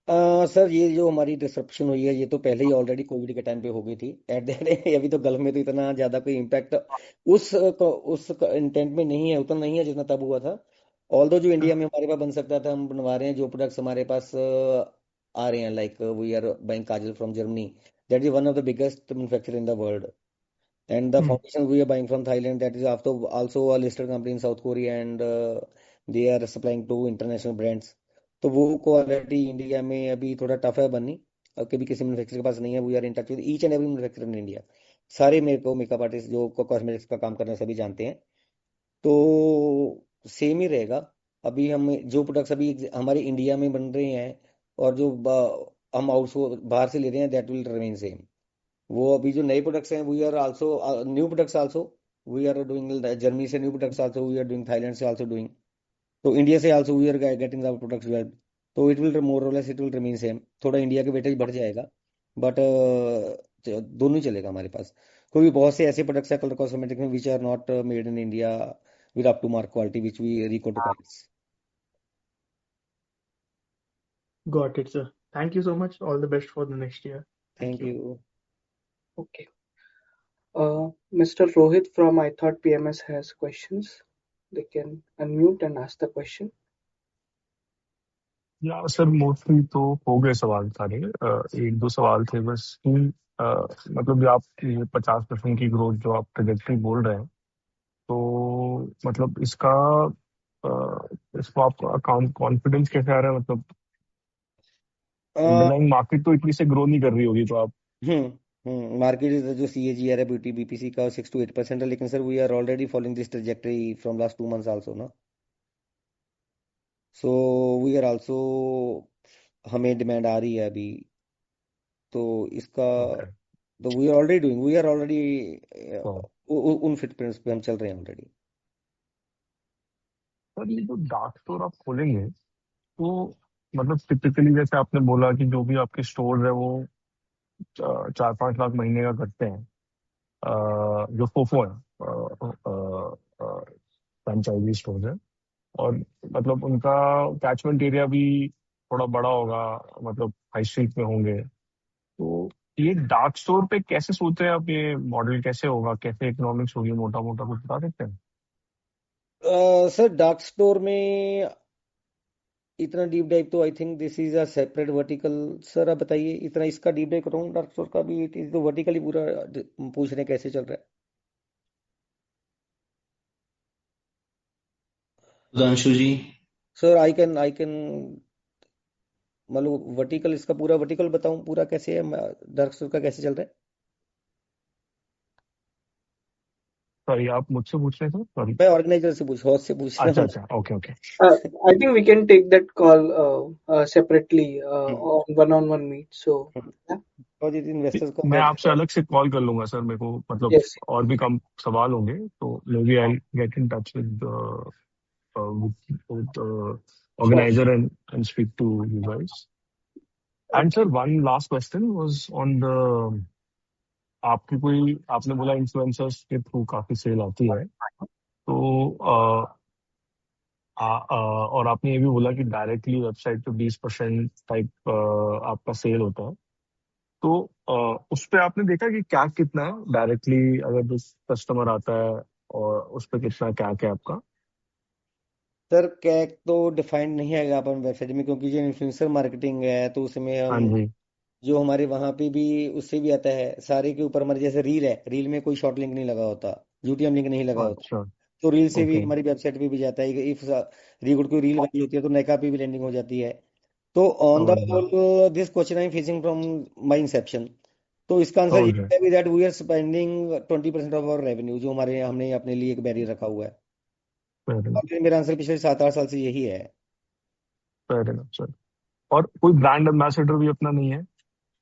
सर ये जो हमारी डिसरप्शन हुई है ये तो पहले ही ऑलरेडी कोविड के टाइम पे हो गई थी एट द अभी तो गल्फ में तो इतना ज्यादा कोई इम्पैक्ट उस इंटेंट में नहीं है, उतना नहीं है जितना तब हुआ था। ऑल्दो जो इंडिया में हमारे पास बन सकता था हम बनवा रहे हैं, जो प्रोडक्ट्स हमारे पास आ रहे हैं, like we are buying kajal from Germany, that is one of the biggest manufacture in the world, and the foundation we are buying from Thailand, that is also a listed company in South Korea, and they are supplying to international brands. तो वो quality India में अभी थोड़ा tough है बननी, और कभी किसी मैन्युफैक्चरर के पास नहीं है। We are in touch with each and every manufacturer in India. सारे मेरे को मेकअप आर्टिस्ट जो कॉस्मेटिक्स का काम कर रहे हैं सभी जानते हैं, तो सेम ही रहेगा। अभी हम जो प्रोडक्ट्स अभी हमारे इंडिया में बन रहे हैं और जो हम आउटसोर्स बाहर से ले रहे हैं, दैट विल रिमेन सेम। वो अभी जो नए प्रोडक्ट्स हैं we are also new products also we are doing, Germany से new products also we are doing, Thailand से आल्सो डूइंग, तो इंडिया से also we are getting the products well. तो इट विल मोर और less it will remain same, थोड़ा India के weightage बढ़ जाएगा, बट दोनों ही चलेगा हमारे पास। क्योंकि बहुत से ऐसे प्रोडक्ट्स हैं कलर कॉस्मेटिक्स में which are not made in India with up to mark quality which we Recode price. Got it, sir. Thank you so much. All the best for the next year. Thank you. Okay. Mr. Rohit from I Thought PMS has questions. They can unmute and ask the question. या sir mostly तो हो गए सवाल सारे। एक दो सवाल थे बस कि मतलब आप 50% की ग्रोथ जो आप ट्रेजेक्टरी बोल रहे हैं, तो मतलब इसको आप कॉन्फिडेंस कैसे आ रहा है? मतलब अंडरलाइंग मार्केट तो इतनी से ग्रो नहीं कर रही होगी, तो आप मार्केट जो CAGR है ब्यूटी BPC का 6 to 8% है, लेकिन sir we are already following this trajectory from last 2 months also ना, सो वी आर आल्सो, हमें डिमांड आ रही है अभी, तो इसका तो वी आर ऑलरेडी उन फिटप्रिंट्स पे हम चल रहे हैं ऑलरेडी। सर ये जो डार्क स्टोर आप खोलेंगे तो मतलब टिपिकली जैसे आपने बोला कि जो भी आपके स्टोर है वो 4-5 लाख महीने का करते हैं, जो फोफो है फ्रेंचाइजी स्टोर है, और मतलब उनका कैचमेंट एरिया भी थोड़ा बड़ा होगा, मतलब हाई स्ट्रीट में होंगे, तो ये डार्क स्टोर पे कैसे सोचते हैं आप? ये मॉडल कैसे होगा, कैसे इकोनॉमिक्स होगी, मोटा मोटा कुछ बता सकते हैं? सर डार्क स्टोर में इतना डीप डाइव तो I think this is a separate vertical. Sir आप बताइए, इतना इसका डीप डाइव करूँ डार्क स्टोर का भी? इट इज तो वर्टिकली पूरा पूछ रहे हैं कैसे चल रहा है। सुधांशु जी, सर आई कैन मतलब वर्टिकल, इसका पूरा वर्टिकल बताऊं पूरा कैसे है, डार्क स्टोर का कैसे चल रहा है? सॉरी आप मुझसे पूछ रहे थे? सॉरी मैं ऑर्गेनाइजर से होस्ट से पूछ रहा हूँ। अच्छा, okay okay. I think we can take that call separately on one-on-one meet. So yeah. और इन्वेस्टर्स को मैं आपसे अलग से कॉल कर लूंगा सर, मेरे को मतलब Yes. और भी कम सवाल होंगे, तो maybe I get in touch with organizer and speak to you guys. And sir, one last question was on the आपने बोला इन्फ्लुएंसर्स के थ्रू काफी सेल आती है, तो और आपने ये भी बोला कि डायरेक्टली वेबसाइट पे 20% टाइप आपका सेल होता है, तो उस पे आपने देखा कि क्या कितना है डायरेक्टली अगर जो कस्टमर आता है, और उस पे कितना क्या क्या आपका? सर कैक तो डिफाइंड नहीं है अपन वेबसाइट में, क्योंकि जो इन्फ्लुएंसर मार्केटिंग है तो उसमें हाँ हम जी। जो हमारे वहां पे भी उससे भी आता है सारे के ऊपर हमारे, जैसे रील है, रील में कोई शॉर्ट लिंक नहीं लगा होता, यूटीएम लिंक नहीं लगा होता, अच्छा। तो रील से भी ओके। हमारी वेबसाइट पे भी जाता है। इफ रीगुड कोई रील वाली होती है तो नायका पे भी लैंडिंग हो जाती है। तो ऑन द समझ गया। Whole this question I am facing from my inception, तो इसका आंसर ये ओके। है that we are spending 20% of our revenue, जो हमारे हमने अपने लिए एक बैरियर रखा हुआ है। Fair enough. और मेरा आंसर पिछले 7-8 साल से यही है। Fair enough sir. और कोई ब्रांड एम्बेसडर भी अपना नहीं है?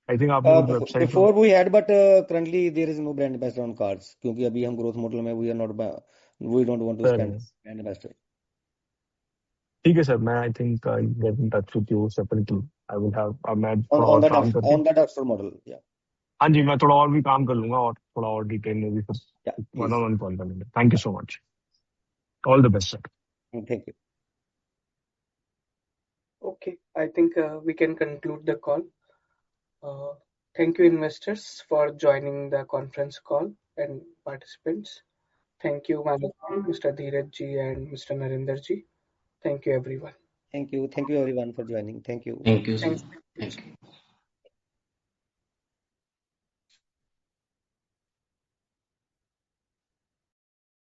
आई थिंक आपने कुछ वेबसाइट में। Before we had but currently there is no brand ambassador on cards, क्योंकि अभी हम ग्रोथ मॉडल में we are not, we don't want to fair spend enough. Brand ambassador. ठीक है सर, मैं I think I get in touch with you separately. I will have, अब मैं on थोड़ा ऑन और द काम करके। ऑन द डॉक्टर मॉडल, या हाँ जी, मैं थोड़ा और भी काम कर लूंगा, और थोड़ा और डिटेल में भी फिर one please, on one call कर लेंगे। Thank you so much. All the best sir. Thank you. Okay, I think we can conclude the call. Uh, Thank you, investors, for joining the conference call and participants. Thank you, management, Mr. Dheeraj ji and Mr. Narinder ji. Thank you, everyone. Thank you everyone for joining. Thank you. Thank you, sir. Thank you. Thank you.